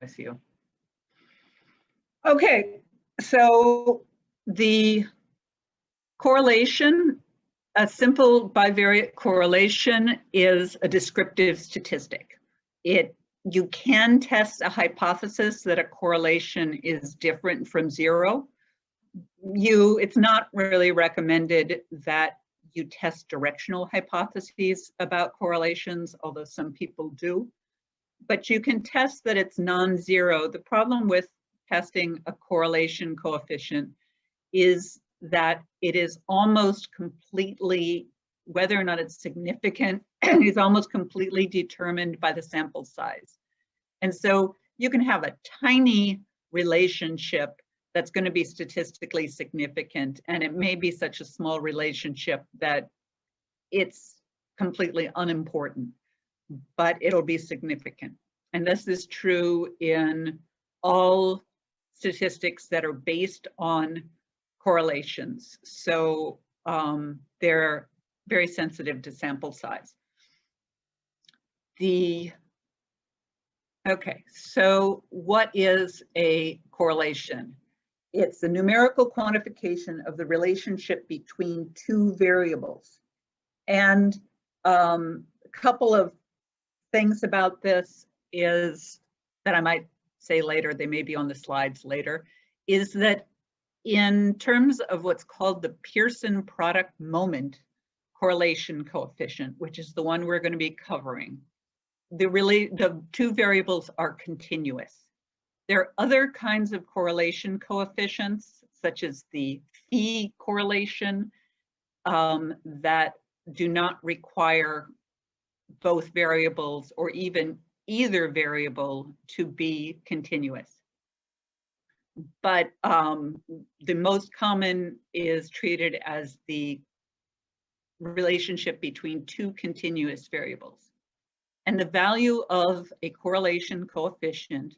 with you. Okay, so the correlation, a simple bivariate correlation is a descriptive statistic. You can test a hypothesis that a correlation is different from zero. It's not really recommended that you test directional hypotheses about correlations, although some people do. But you can test that it's non-zero. The problem with testing a correlation coefficient is that it is almost completely, whether or not it's significant, is almost completely determined by the sample size. And so you can have a tiny relationship that's going to be statistically significant, and it may be such a small relationship that it's completely unimportant, but it'll be significant. And this is true in all statistics that are based on correlations. So they're very sensitive to sample size. Okay, so what is a correlation? It's the numerical quantification of the relationship between two variables. And a couple of things about this is that I might say later, they may be on the slides later, is that in terms of what's called the Pearson product moment correlation coefficient, which is the one we're going to be covering, the two variables are continuous. There are other kinds of correlation coefficients, such as the phi correlation, that do not require both variables or even either variable to be continuous. But the most common is treated as the relationship between two continuous variables. And the value of a correlation coefficient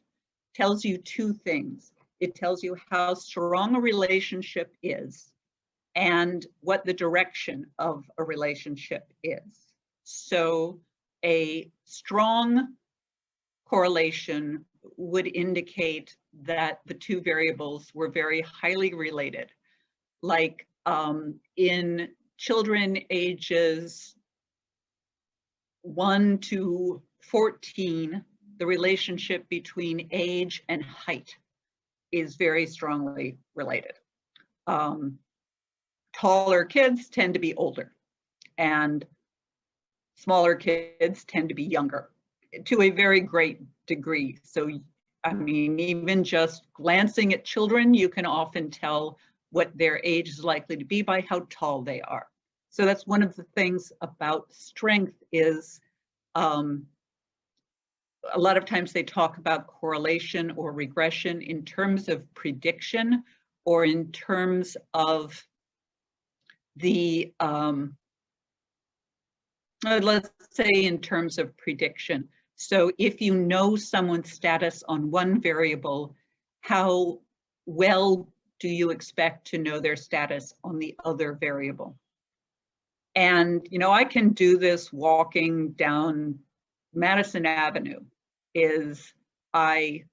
tells you two things. It tells you how strong a relationship is and what the direction of a relationship is. So a strong correlation would indicate that the two variables were very highly related. Like in children ages 1 to 14, the relationship between age and height is very strongly related. Taller kids tend to be older, and smaller kids tend to be younger to a very great degree. So, I mean, even just glancing at children, you can often tell what their age is likely to be by how tall they are. So that's one of the things about strength is a lot of times they talk about correlation or regression in terms of prediction or in terms of the, let's say in terms of prediction. So if you know someone's status on one variable, how well do you expect to know their status on the other variable? And, you know, I can do this walking down Madison Avenue. I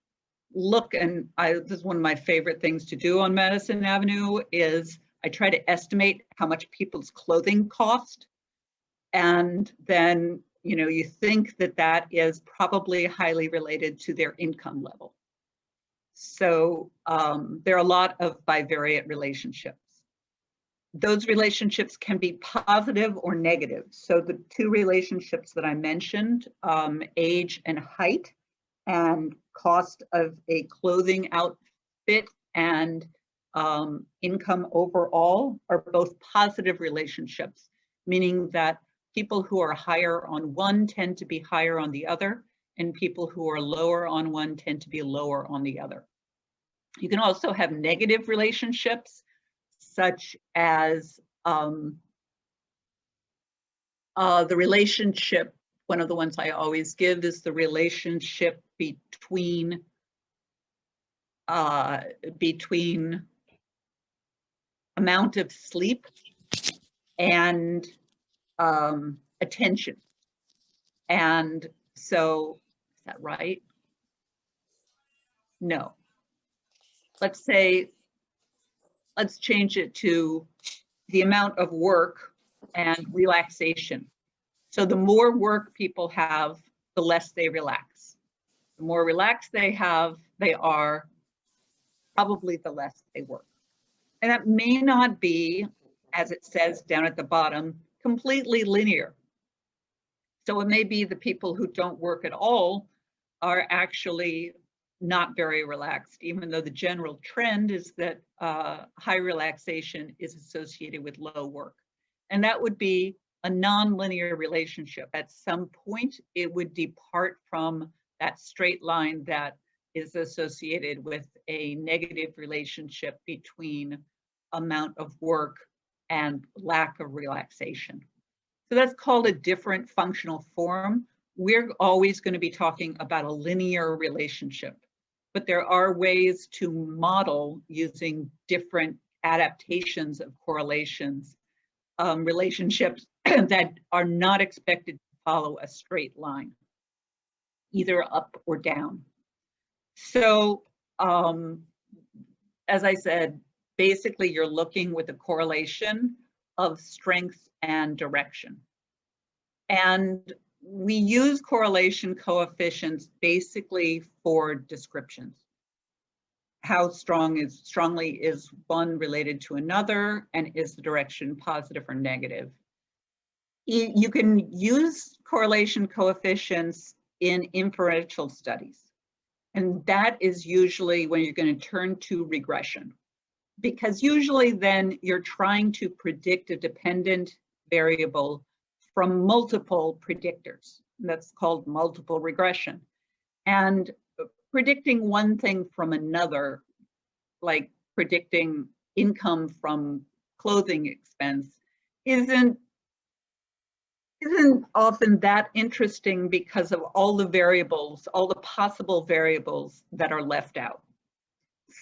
look and this is one of my favorite things to do on Madison Avenue is I try to estimate how much people's clothing cost. And then, you know, you think that that is probably highly related to their income level. So there are a lot of bivariate relationships. Those relationships can be positive or negative. So the two relationships that I mentioned, age and height, and cost of a clothing outfit and income overall are both positive relationships, meaning that people who are higher on one tend to be higher on the other, and people who are lower on one tend to be lower on the other. You can also have negative relationships, such as the relationship, one of the ones I always give is the relationship between amount of sleep and attention. And so, is that right? No. Let's say, let's change it to the amount of work and relaxation. So the more work people have, the less they relax. The more relaxed they are, probably the less they work. And that may not be, as it says down at the bottom, completely linear. So it may be the people who don't work at all are actually not very relaxed, even though the general trend is that high relaxation is associated with low work. And that would be a non-linear relationship. At some point, it would depart from that straight line that is associated with a negative relationship between amount of work and lack of relaxation. So that's called a different functional form. We're always going to be talking about a linear relationship, but there are ways to model using different adaptations of correlations, relationships that are not expected to follow a straight line, either up or down. So as I said, basically you're looking with a correlation of strength and direction. And we use correlation coefficients basically for descriptions. How strongly is one related to another, and is the direction positive or negative? You can use correlation coefficients in inferential studies. And that is usually when you're going to turn to regression, because usually then you're trying to predict a dependent variable from multiple predictors. That's called multiple regression. And predicting one thing from another, like predicting income from clothing expense, isn't often that interesting because of all the variables, all the possible variables that are left out.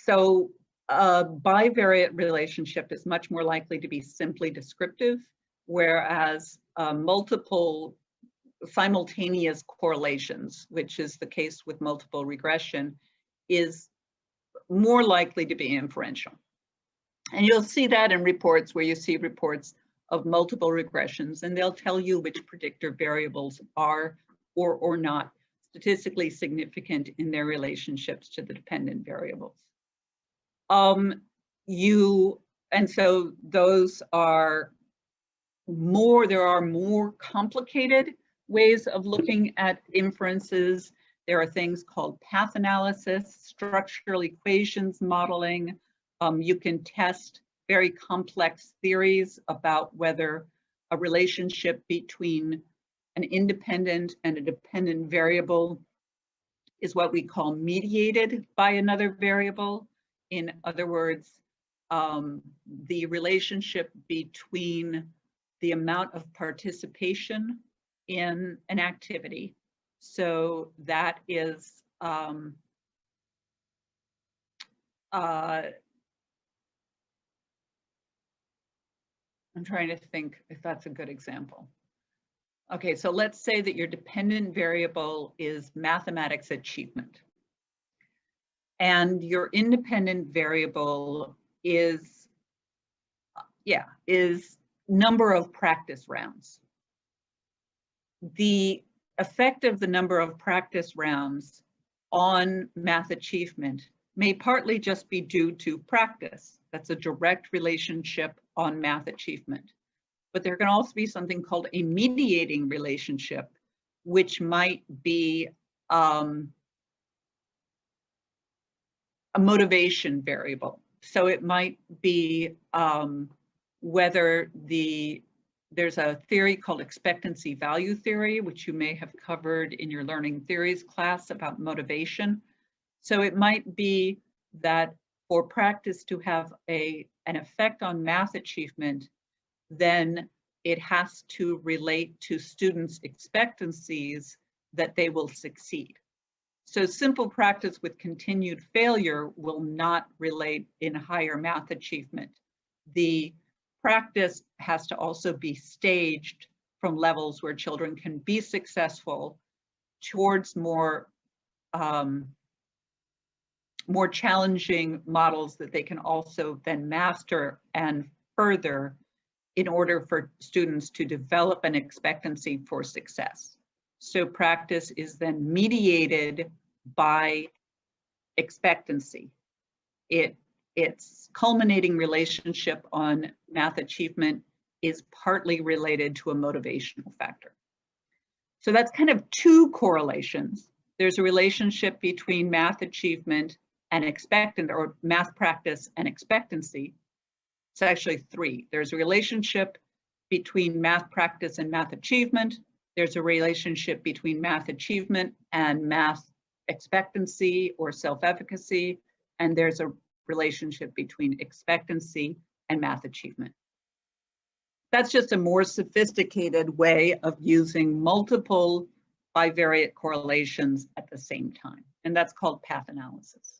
So bivariate relationship is much more likely to be simply descriptive, whereas multiple simultaneous correlations, which is the case with multiple regression, is more likely to be inferential. And you'll see that in reports where you see reports of multiple regressions, and they'll tell you which predictor variables are or not statistically significant in their relationships to the dependent variables. And so those are there are more complicated ways of looking at inferences. There are things called path analysis, structural equations modeling. You can test very complex theories about whether a relationship between an independent and a dependent variable is what we call mediated by another variable. In other words, the relationship between the amount of participation in an activity. So that is I'm trying to think if that's a good example. Okay, so let's say that your dependent variable is mathematics achievement. And your independent variable is number of practice rounds. The effect of the number of practice rounds on math achievement may partly just be due to practice. That's a direct relationship on math achievement. But there can also be something called a mediating relationship, which might be a motivation variable. So it might be whether there's a theory called expectancy value theory, which you may have covered in your learning theories class about motivation. So it might be that for practice to have an effect on math achievement, then it has to relate to students' expectancies that they will succeed. So simple practice with continued failure will not relate in higher math achievement. The practice has to also be staged from levels where children can be successful towards more more challenging models that they can also then master and further in order for students to develop an expectancy for success. So practice is then mediated by expectancy. Its culminating relationship on math achievement is partly related to a motivational factor. So that's kind of two correlations. There's a relationship between math achievement and or math practice and expectancy. It's actually three. There's a relationship between math practice and math achievement. There's a relationship between math achievement and math expectancy or self-efficacy. And there's a relationship between expectancy and math achievement. That's just a more sophisticated way of using multiple bivariate correlations at the same time. And that's called path analysis.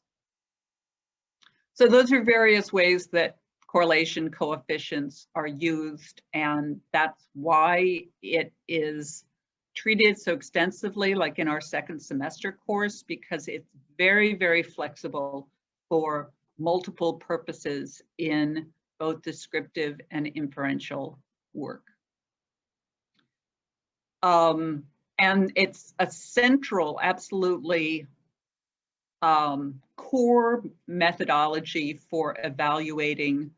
So those are various ways that correlation coefficients are used, and that's why it is treated so extensively, like in our second semester course, because it's very, very flexible for multiple purposes in both descriptive and inferential work. And it's a central, absolutely core methodology for evaluating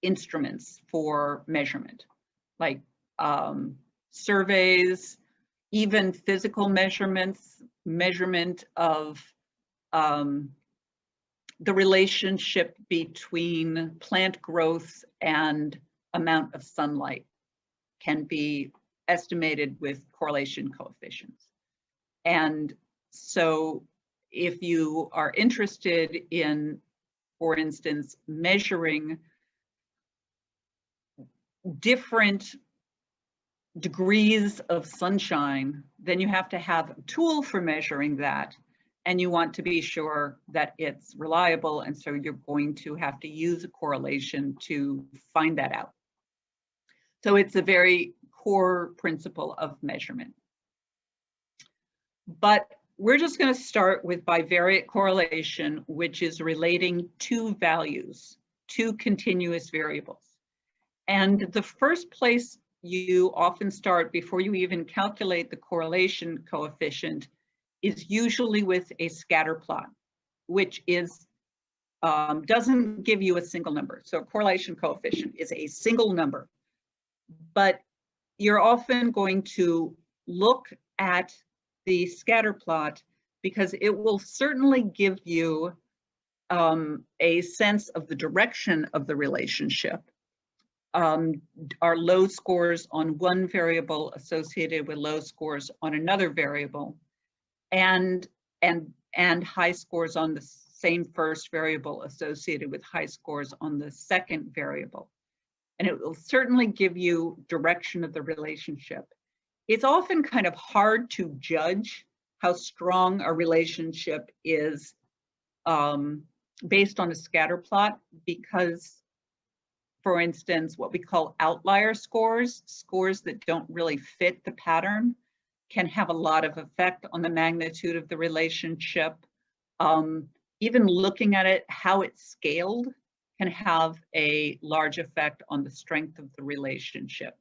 instruments for measurement, like surveys, even physical measurements, measurement of the relationship between plant growth and amount of sunlight can be estimated with correlation coefficients. And so if you are interested in, for instance, measuring different degrees of sunshine, then you have to have a tool for measuring that, and you want to be sure that it's reliable, and so you're going to have to use a correlation to find that out. So it's a very core principle of measurement. But we're just going to start with bivariate correlation, which is relating two values, two continuous variables. And the first place you often start before you even calculate the correlation coefficient is usually with a scatter plot, which is doesn't give you a single number. So a correlation coefficient is a single number, but you're often going to look at the scatter plot because it will certainly give you a sense of the direction of the relationship. Are low scores on one variable associated with low scores on another variable, and high scores on the same first variable associated with high scores on the second variable. And it will certainly give you direction of the relationship. It's often kind of hard to judge how strong a relationship is based on a scatter plot because, for instance, what we call outlier scores, scores that don't really fit the pattern, can have a lot of effect on the magnitude of the relationship. Even looking at it, how it's scaled can have a large effect on the strength of the relationship.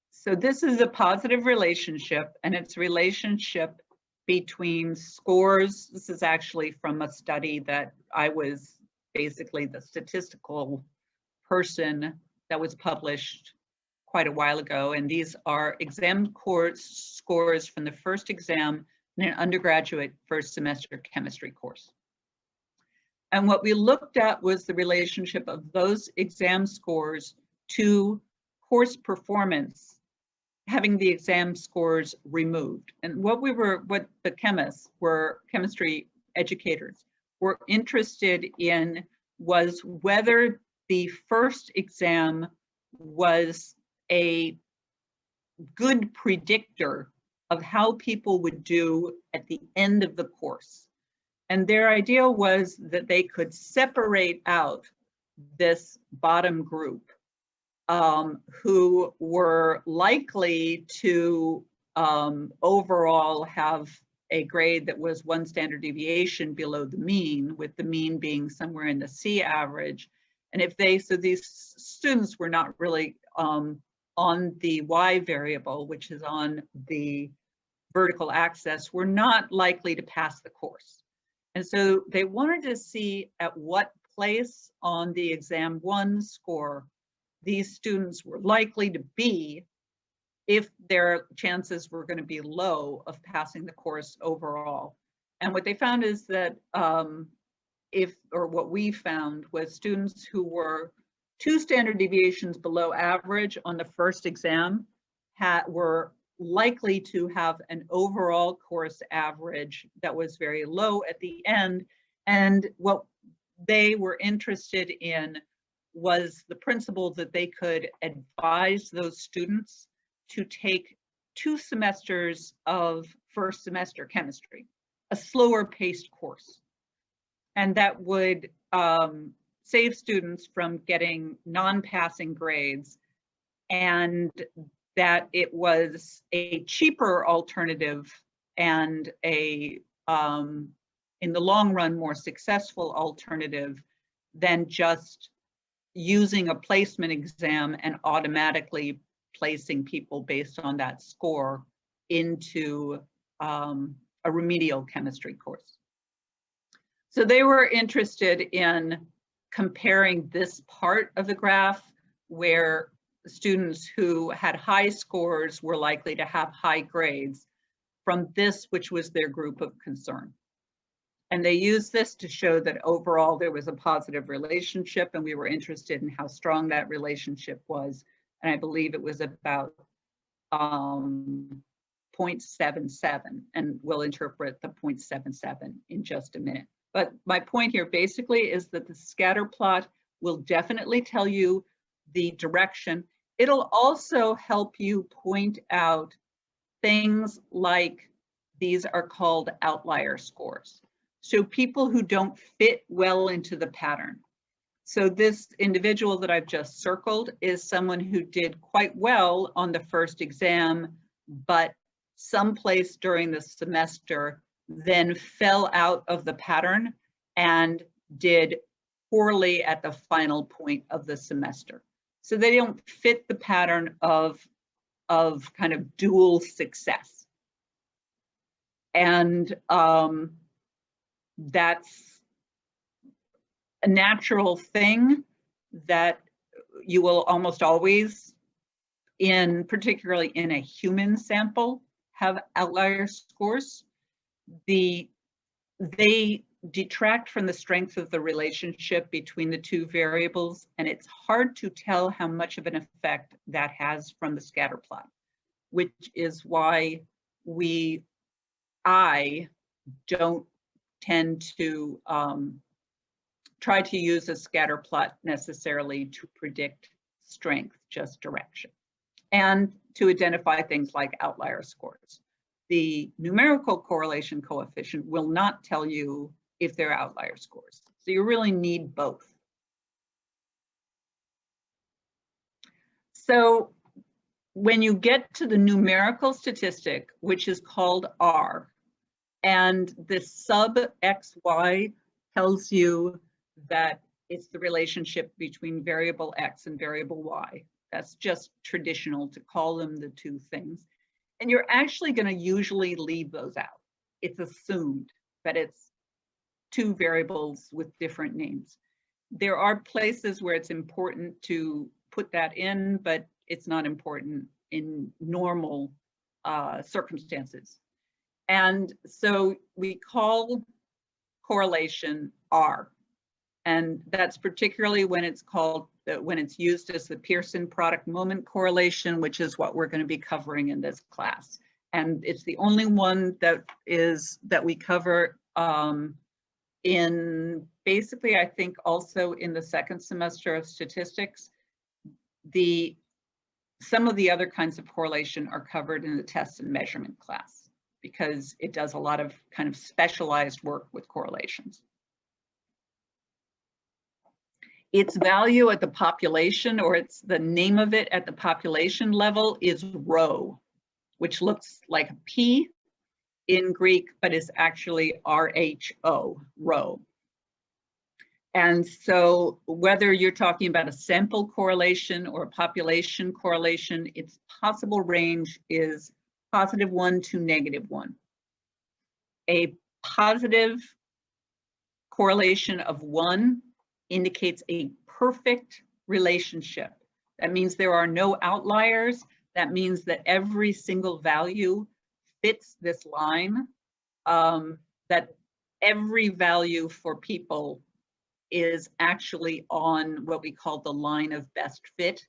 So this is a positive relationship, and it's a relationship between scores. This is actually from a study that I was basically the statistical person that was published quite a while ago. And these are exam scores from the first exam in an undergraduate first semester chemistry course. And what we looked at was the relationship of those exam scores to course performance, having the exam scores removed. And what the chemistry educators were interested in was whether the first exam was a good predictor of how people would do at the end of the course. And their idea was that they could separate out this bottom group who were likely to overall have a grade that was 1 standard deviation below the mean, with the mean being somewhere in the C average. And if they, so these students were not really on the Y variable, which is on the vertical axis, were not likely to pass the course. And so they wanted to see at what place on the exam 1 score these students were likely to be if their chances were going to be low of passing the course overall. And what they found is that what we found was students who were 2 standard deviations below average on the first exam were likely to have an overall course average that was very low at the end. And what they were interested in was the principle that they could advise those students to take 2 semesters of first semester chemistry, a slower paced course. And that would save students from getting non-passing grades, and that it was a cheaper alternative and a, in the long run, more successful alternative than just using a placement exam and automatically placing people based on that score into a remedial chemistry course. So they were interested in comparing this part of the graph where students who had high scores were likely to have high grades from this, which was their group of concern. And they used this to show that overall there was a positive relationship, and we were interested in how strong that relationship was. And I believe it was about 0.77, and we'll interpret the 0.77 in just a minute. But my point here basically is that the scatter plot will definitely tell you the direction. It'll also help you point out things like these are called outlier scores. So people who don't fit well into the pattern. So this individual that I've just circled is someone who did quite well on the first exam, but someplace during the semester then fell out of the pattern and did poorly at the final point of the semester. So they don't fit the pattern of kind of dual success. And that's a natural thing that you will almost always, particularly in a human sample, have outlier scores. They detract from the strength of the relationship between the 2 variables, and it's hard to tell how much of an effect that has from the scatter plot, which is why I don't tend to try to use a scatter plot necessarily to predict strength, just direction, and to identify things like outlier scores. The numerical correlation coefficient will not tell you if they're outlier scores. So you really need both. So when you get to the numerical statistic, which is called R, and the sub XY tells you that it's the relationship between variable X and variable Y. That's just traditional to call them the 2 things. And you're actually going to usually leave those out. It's assumed that it's 2 variables with different names. There are places where it's important to put that in, but it's not important in normal circumstances. And so we call correlation R. And that's particularly when it's used as the Pearson product moment correlation, which is what we're going to be covering in this class. And it's the only one that we cover in basically, I think, also in the second semester of statistics. Some of the other kinds of correlation are covered in the test and measurement class, because it does a lot of kind of specialized work with correlations. Its value at the population, or it's the name of it at the population level, is rho, which looks like a P. in Greek, but is actually RHO, rho. And so whether you're talking about a sample correlation or a population correlation, its possible range is +1 to -1. A positive correlation of 1 indicates a perfect relationship. That means there are no outliers. That means that every single value fits this line, that every value for people is actually on what we call the line of best fit,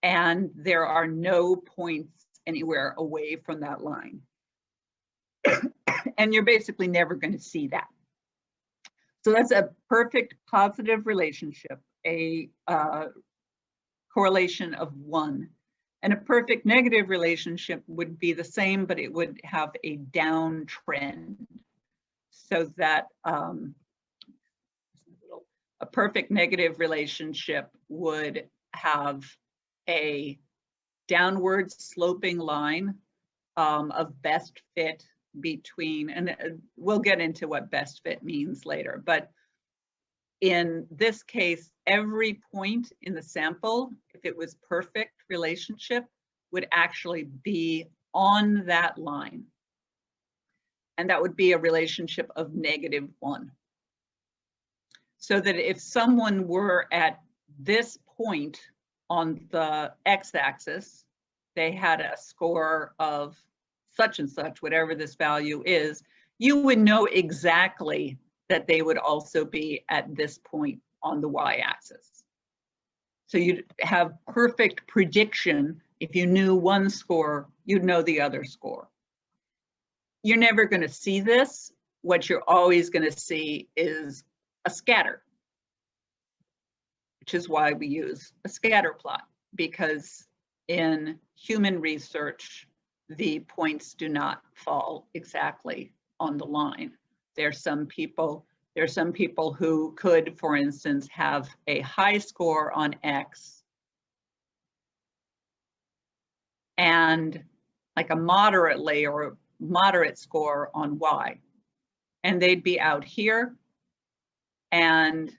and there are no points anywhere away from that line. And you're basically never going to see that. So that's a perfect positive relationship, a correlation of 1. And a perfect negative relationship would be the same, but it would have a downtrend. So that a perfect negative relationship would have a downward sloping line of best fit between, and we'll get into what best fit means later, but in this case, every point in the sample, if it was perfect relationship, would actually be on that line. And that would be a relationship of -1. So that if someone were at this point on the x-axis, they had a score of such and such, whatever this value is, you would know exactly that they would also be at this point on the y-axis. So you'd have perfect prediction. If you knew one score, you'd know the other score. You're never going to see this. What you're always going to see is a scatter, which is why we use a scatter plot, because in human research, the points do not fall exactly on the line. There are some people who could, for instance, have a high score on X and like a moderately or moderate score on Y. And they'd be out here, and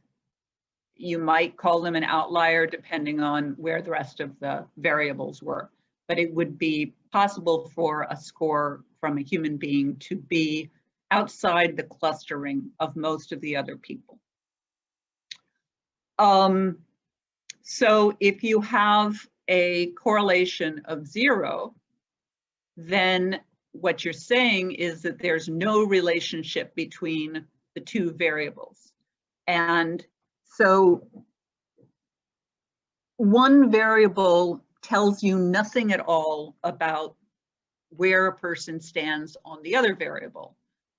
you might call them an outlier depending on where the rest of the variables were. But it would be possible for a score from a human being to be outside the clustering of most of the other people. So if you have a correlation of 0, then what you're saying is that there's no relationship between the two variables. And so one variable tells you nothing at all about where a person stands on the other variable.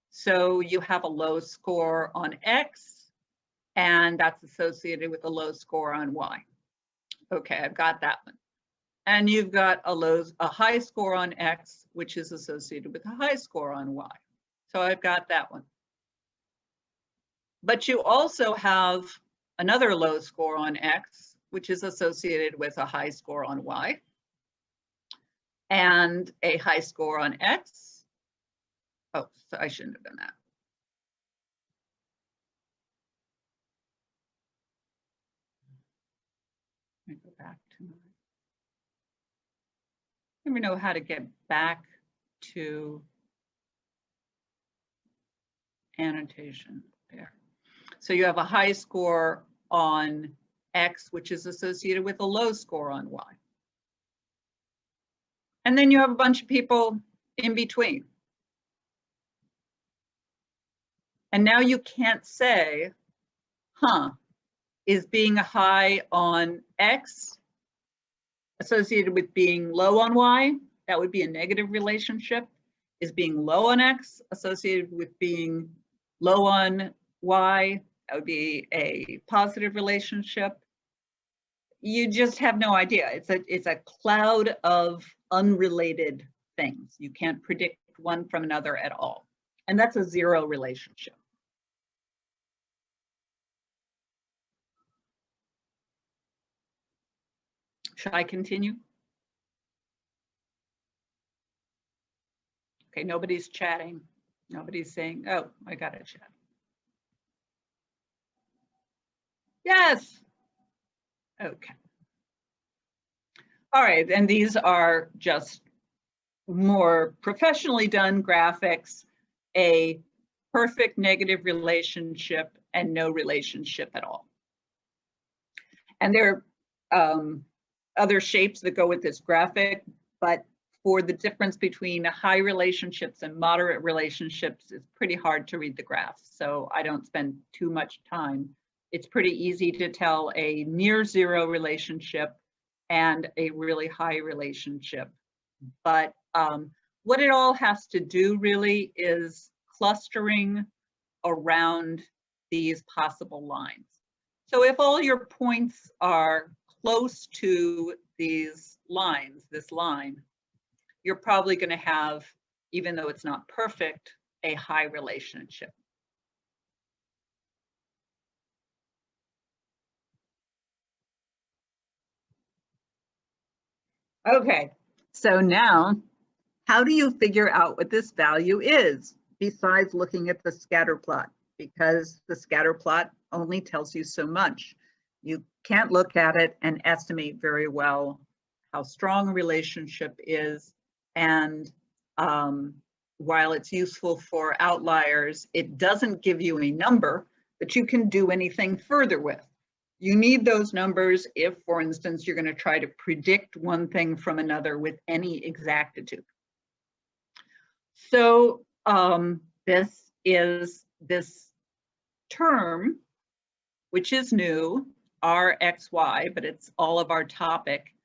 So you have a low score on X, and that's associated with a low score on Y. Okay, I've got that one. And you've got a high score on X, which is associated with a high score on Y. So I've got that one. But you also have another low score on X, which is associated with a high score on Y, and a high score on X. Oh, so I shouldn't have done that. Let me go back to my, I never know how to get back to annotation there. So you have a high score on X, which is associated with a low score on Y. And then you have a bunch of people in between. And now you can't say, is being a high on X associated with being low on Y? That would be a negative relationship. Is being low on X associated with being low on Y? That would be a positive relationship. You just have no idea. It's a cloud of unrelated things. You can't predict one from another at all. And that's a 0 relationship. Should I continue? Okay, nobody's chatting. Nobody's saying, oh, I got a chat. Yes. Okay. All right, and these are just more professionally done graphics, a perfect negative relationship and no relationship at all. And there are other shapes that go with this graphic, but for the difference between high relationships and moderate relationships, it's pretty hard to read the graph. So I don't spend too much time. It's pretty easy to tell a near zero relationship and a really high relationship. But what it all has to do really is clustering around these possible lines. So if all your points are close to these lines, this line, you're probably going to have, even though it's not perfect, a high relationship. Okay, so now, how do you figure out what this value is besides looking at the scatter plot? Because the scatter plot only tells you so much. You can't look at it and estimate very well how strong a relationship is. And while it's useful for outliers, it doesn't give you a number that you can do anything further with. You need those numbers if, for instance, you're going to try to predict one thing from another with any exactitude. So this term, which is new, RXY, but it's all of our topic,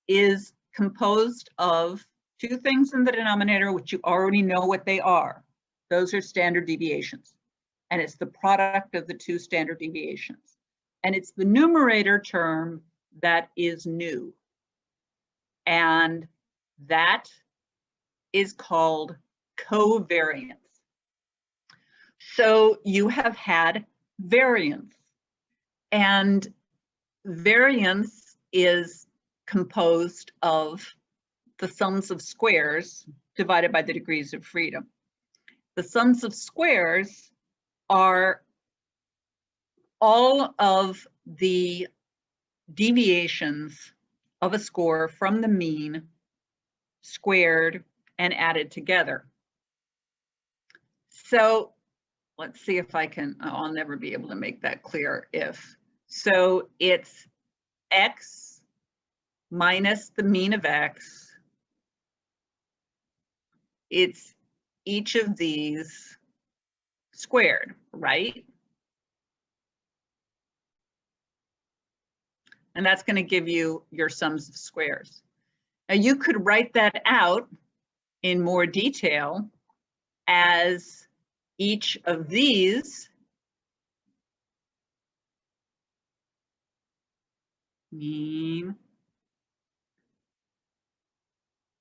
is composed of two things in the denominator, which you already know what they are. Those are standard deviations. And it's the product of the two standard deviations. And it's the numerator term that is new. And that is called covariance. So you have had variance. And variance is composed of the sums of squares divided by the degrees of freedom. The sums of squares are all of the deviations of a score from the mean squared and added together. So let's see if I can, I'll never be able to make that clear if. So it's x minus the mean of x. It's each of these squared, right? And that's going to give you your sums of squares. Now you could write that out in more detail as each of these mean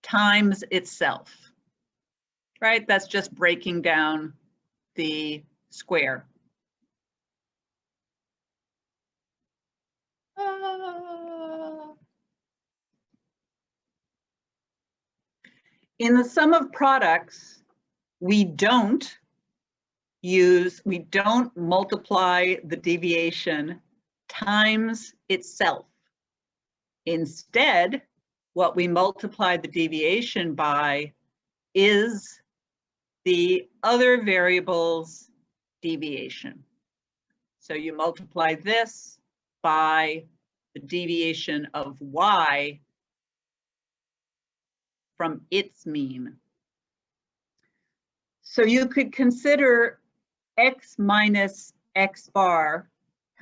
times itself, right? That's just breaking down the square. In the sum of products, we don't multiply the deviation times itself. Instead, what we multiply the deviation by is the other variable's deviation. So you multiply this by the deviation of y from its mean. So you could consider x minus x bar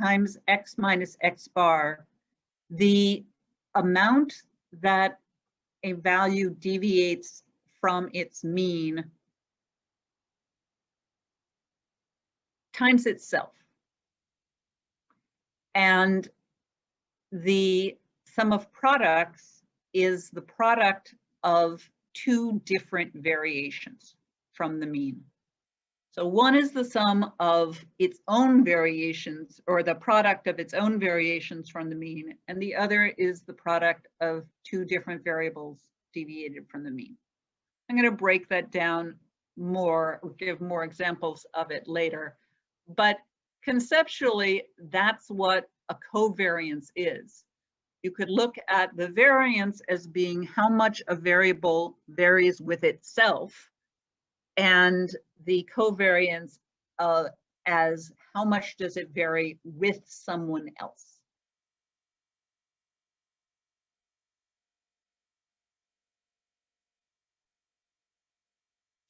times x minus x bar the amount that a value deviates from its mean times itself. And the sum of products is the product of two different variations from the mean. So one is the sum of its own variations, or the product of its own variations from the mean, and the other is the product of two different variables deviated from the mean. I'm going to break that down more, give more examples of it later. But conceptually, that's what a covariance is. You could look at the variance as being how much a variable varies with itself, and the covariance as how much does it vary with someone else.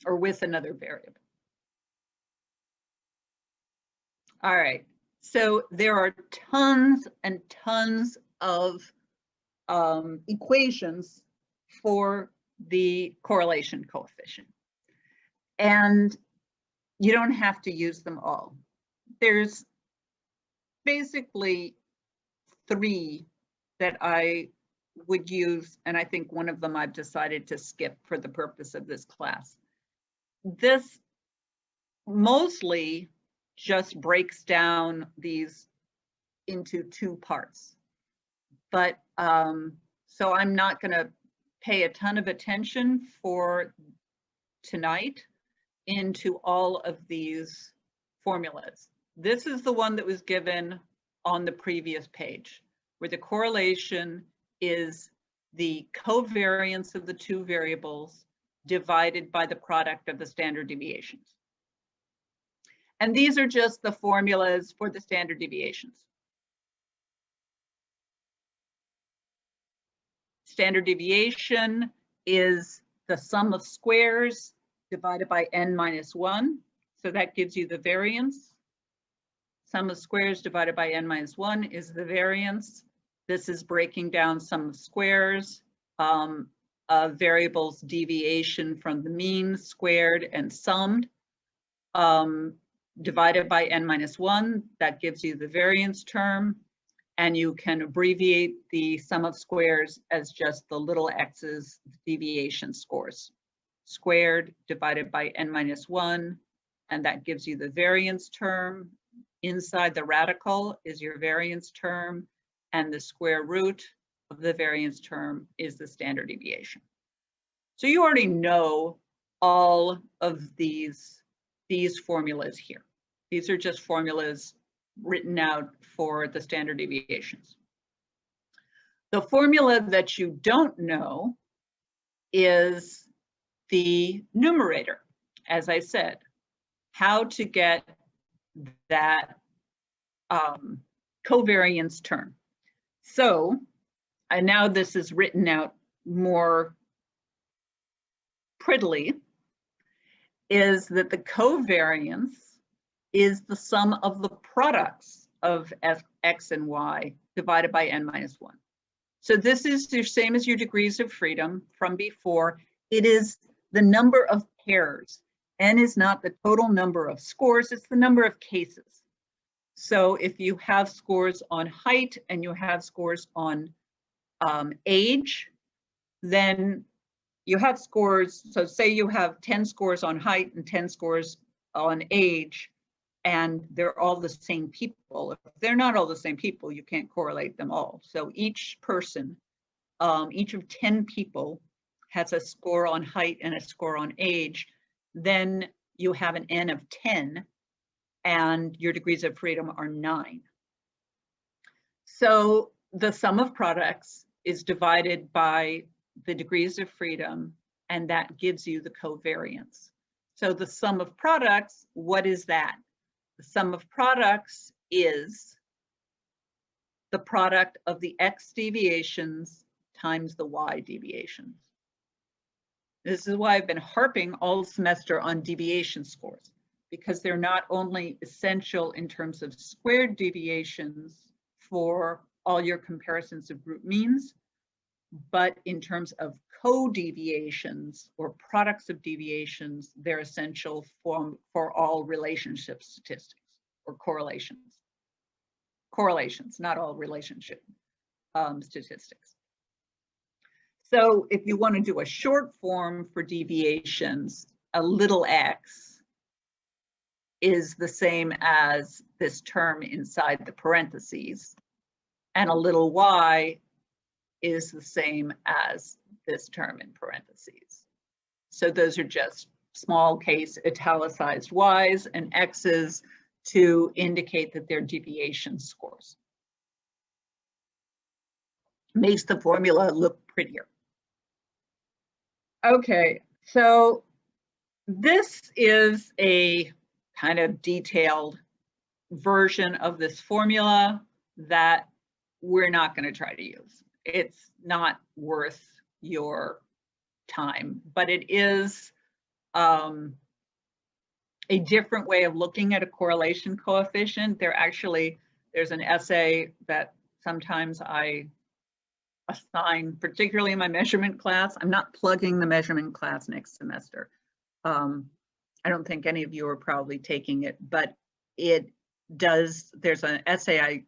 Or with another variable. All right, so there are tons and tons of equations for the correlation coefficient. And you don't have to use them all. There's basically 3 that I would use, and I think one of them I've decided to skip for the purpose of this class. This mostly just breaks down these into 2 parts. But so I'm not going to pay a ton of attention for tonight into all of these formulas. This is the one that was given on the previous page, where the correlation is the covariance of the 2 variables divided by the product of the standard deviations. And these are just the formulas for the standard deviations. Standard deviation is the sum of squares divided by n minus 1. So that gives you the variance. Sum of squares divided by n minus 1 is the variance. This is breaking down sum of squares, variables deviation from the mean squared and summed. Divided by n minus 1, that gives you the variance term. And you can abbreviate the sum of squares as just the little x's deviation scores. Squared divided by n minus 1, and that gives you the variance term. Inside the radical is your variance term, and the square root of the variance term is the standard deviation. So you already know all of these formulas here. These are just formulas written out for the standard deviations. The formula that you don't know is the numerator, as I said, how to get that covariance term. So, and now this is written out more prettily, is that the covariance is the sum of the products of x and y divided by n minus 1. So this is the same as your degrees of freedom from before. It is the number of pairs. N is not the total number of scores, it's the number of cases. So if you have scores on height and you have scores on age, then you have scores, so say you have 10 scores on height and 10 scores on age, and they're all the same people. If they're not all the same people, you can't correlate them all. So each person, each of 10 people has a score on height and a score on age. Then you have an N of 10, and your degrees of freedom are 9. So the sum of products is divided by the degrees of freedom, and that gives you the covariance. So the sum of products, what is that? The sum of products is the product of the x deviations times the y deviations. This is why I've been harping all semester on deviation scores, because they're not only essential in terms of squared deviations for all your comparisons of group means, but in terms of co-deviations or products of deviations, they're essential for all relationship statistics or correlations. Correlations, not all relationship statistics. So if you want to do a short form for deviations, a little x is the same as this term inside the parentheses, and a little y is the same as this term in parentheses. So those are just small case italicized y's and x's to indicate that they're deviation scores. Makes the formula look prettier. Okay, so this is a kind of detailed version of this formula that we're not going to try to use. It's not worth your time, but it is a different way of looking at a correlation coefficient. There's an essay that sometimes I assign, particularly in my measurement class. I'm not plugging the measurement class next semester. I don't think any of you are probably taking it, but there's an essay I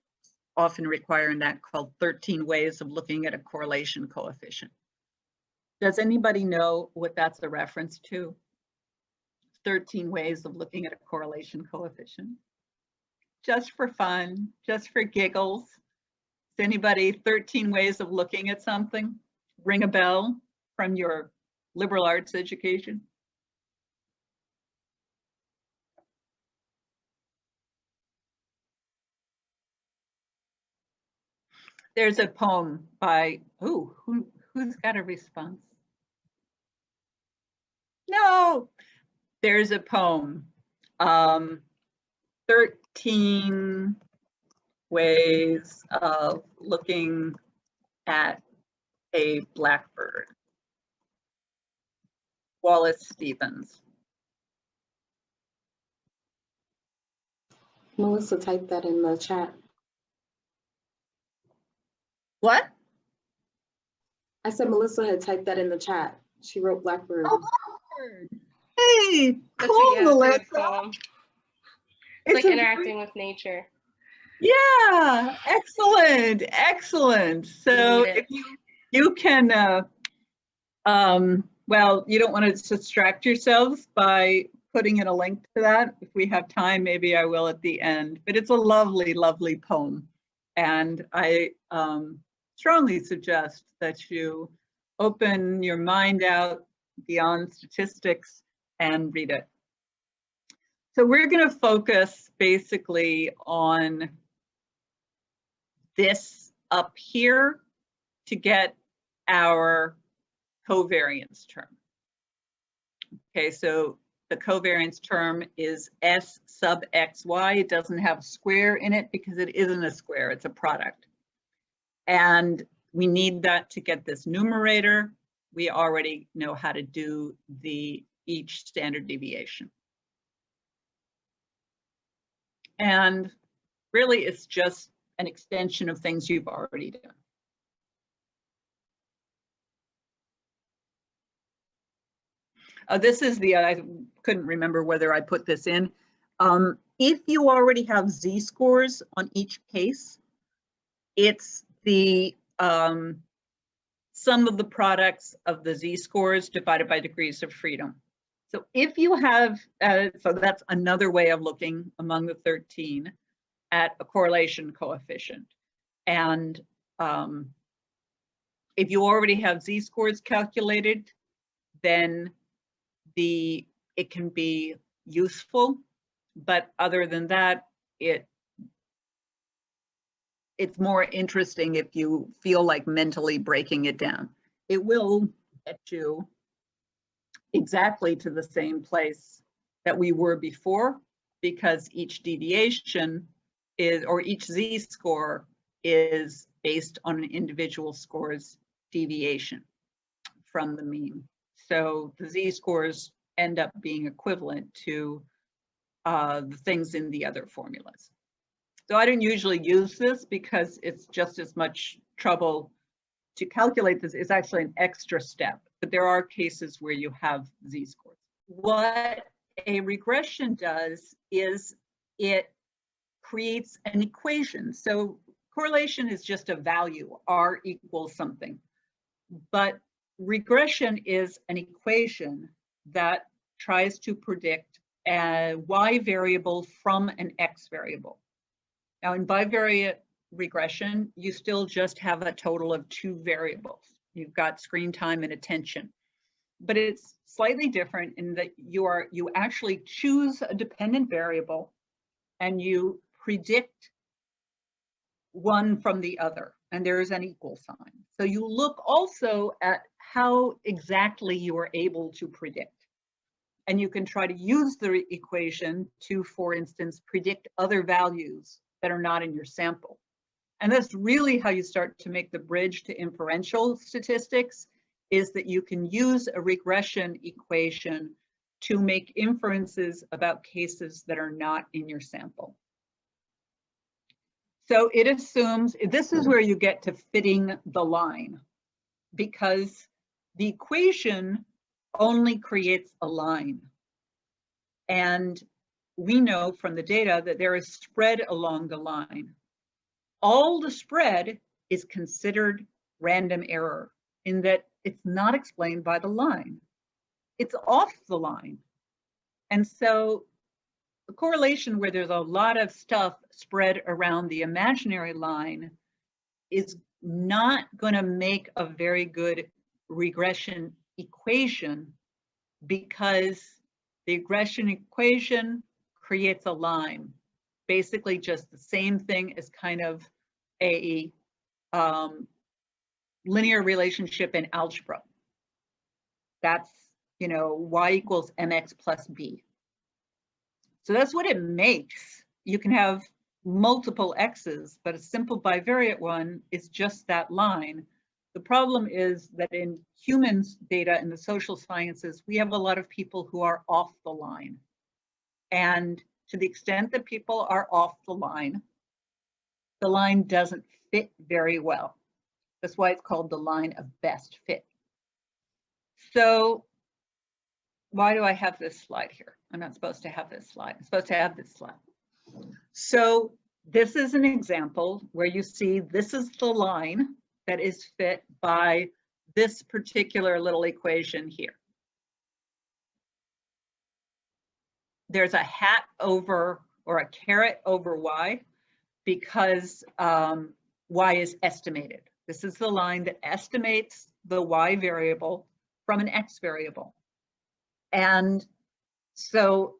often require in that called 13 Ways of Looking at a Correlation Coefficient. Does anybody know what that's a reference to? 13 Ways of Looking at a Correlation Coefficient. Just for fun, just for giggles. Is anybody 13 ways of looking at something? Ring a bell from your liberal arts education? There's a poem by, who's got a response? No, there's a poem, 13 Ways of Looking at a Blackbird. Wallace Stevens. Melissa typed that in the chat. What? I said Melissa had typed that in the chat. She wrote Blackbird. Oh, Blackbird. Hey, cool, Melissa. It's like interacting with nature. Yeah, excellent, excellent. So if you can, well, you don't want to distract yourselves by putting in a link to that. If we have time, maybe I will at the end. But it's a lovely, lovely poem. And I strongly suggest that you open your mind out beyond statistics and read it. So we're going to focus basically on this up here to get our covariance term. Okay, so the covariance term is S sub xy. It doesn't have square in it because it isn't a square, it's a product. And we need that to get this numerator. We already know how to do each standard deviation. And really, it's just an extension of things you've already done. This is I couldn't remember whether I put this in. If you already have z-scores on each case, it's the sum of the products of the z-scores divided by degrees of freedom. So if you have, so that's another way of looking among the 13 at a correlation coefficient. And if you already have z-scores calculated, then it can be useful, but other than that, it's more interesting if you feel like mentally breaking it down. It will get you exactly to the same place that we were before, because each deviation or each z-score is based on an individual score's deviation from the mean. So the z-scores end up being equivalent to the things in the other formulas. So I don't usually use this because it's just as much trouble to calculate this. It's actually an extra step, but there are cases where you have z-scores. What a regression does is it creates an equation. So correlation is just a value, R equals something, but regression is an equation that tries to predict a y variable from an x variable. Now in bivariate regression, you still just have a total of 2 variables. You've got screen time and attention. but it's slightly different in that you actually choose a dependent variable and you predict one from the other, and there is an equal sign. So you look also at how exactly you are able to predict. And you can try to use the equation to, for instance, predict other values that are not in your sample. And that's really how you start to make the bridge to inferential statistics, is that you can use a regression equation to make inferences about cases that are not in your sample. So it assumes, this is where you get to fitting the line, because the equation only creates a line. And we know from the data that there is spread along the line. All the spread is considered random error in that it's not explained by the line. It's off the line. And so the correlation where there's a lot of stuff spread around the imaginary line is not going to make a very good regression equation, because the regression equation creates a line, basically just the same thing as kind of a linear relationship in algebra. That's, you know, y equals mx plus b. So that's what it makes. You can have multiple x's, but a simple bivariate one is just that line. The problem is that in humans data in the social sciences, we have a lot of people who are off the line. And to the extent that people are off the line doesn't fit very well. That's why it's called the line of best fit. So why do I have this slide here? I'm not supposed to have this slide. I'm supposed to have this slide. So this is an example where you see this is the line that is fit by this particular little equation here. There's a hat over, or a caret over y, because y is estimated. This is the line that estimates the y variable from an x variable. And so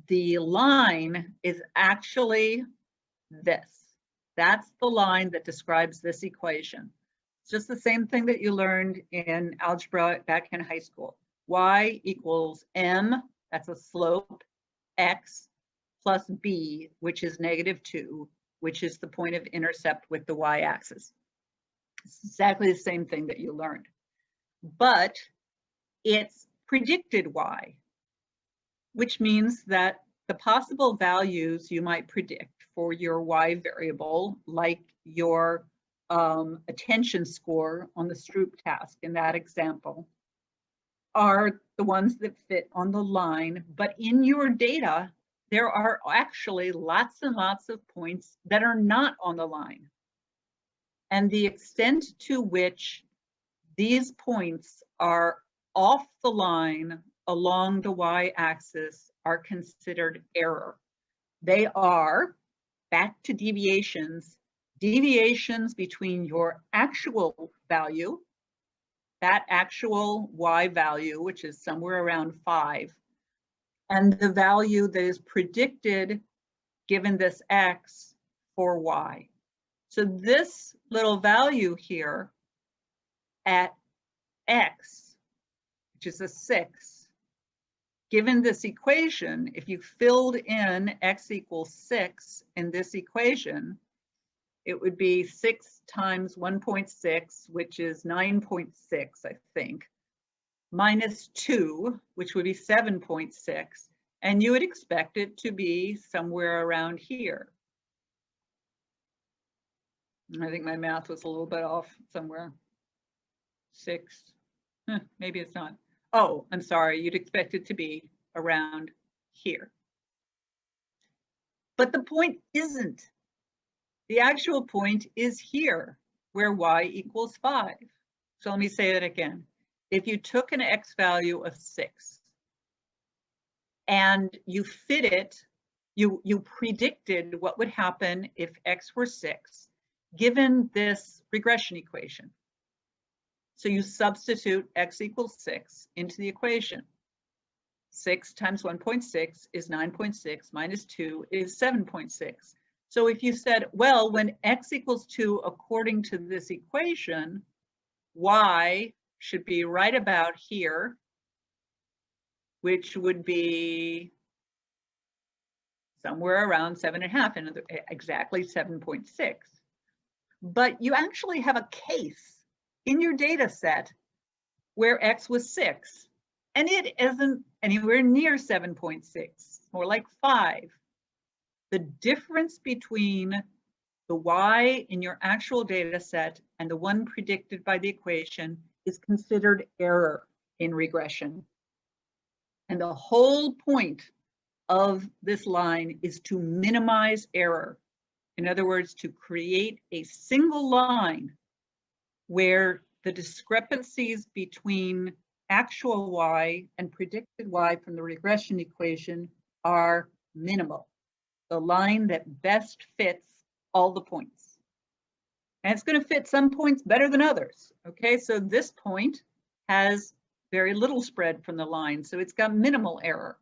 the line is actually this. That's the line that describes this equation. It's just the same thing that you learned in algebra back in high school. Y equals m, that's a slope, x plus b, which is -2, which is the point of intercept with the y-axis. It's exactly the same thing that you learned. But it's predicted y, which means that the possible values you might predict for your y variable, like your attention score on the Stroop task in that example, are the ones that fit on the line. But in your data, there are actually lots and lots of points that are not on the line. And the extent to which these points are off the line along the y-axis are considered error. They are, back to deviations, deviations between your actual value, that actual y value, which is somewhere around 5, and the value that is predicted given this x for y. So this little value here at x, which is a 6, given this equation, if you filled in x equals 6 in this equation, it would be 6 times 1.6, which is 9.6, I think, minus 2, which would be 7.6, and you would expect it to be somewhere around here. I think my math was a little bit off somewhere. 6, maybe it's not. Oh, I'm sorry, you'd expect it to be around here. But the point isn't. The actual point is here, where y equals 5. So let me say that again. If you took an x value of 6 and you fit it, you predicted what would happen if x were 6, given this regression equation. So you substitute x equals 6 into the equation. 6 times 1.6 is 9.6 minus 2 is 7.6. So if you said, well, when x equals 2 according to this equation, y should be right about here, which would be somewhere around 7.5, and exactly 7.6. But you actually have a case in your data set where x was 6, and it isn't anywhere near 7.6, more like 5. The difference between the y in your actual data set and the one predicted by the equation is considered error in regression. And the whole point of this line is to minimize error. In other words, to create a single line where the discrepancies between actual y and predicted y from the regression equation are minimal. The line that best fits all the points. And it's going to fit some points better than others. Okay, so this point has very little spread from the line, so it's got minimal error.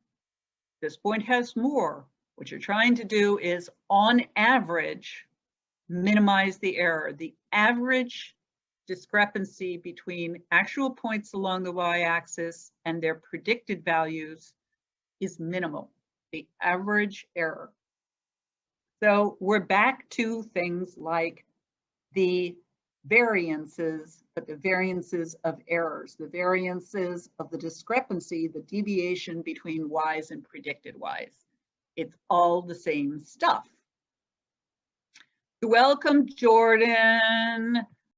This point has more. What you're trying to do is, on average, minimize the error. The average discrepancy between actual points along the y-axis and their predicted values is minimal, the average error. So we're back to things like the variances, but the variances of errors, the variances of the discrepancy, the deviation between y's and predicted y's. It's all the same stuff. Welcome, Jordan.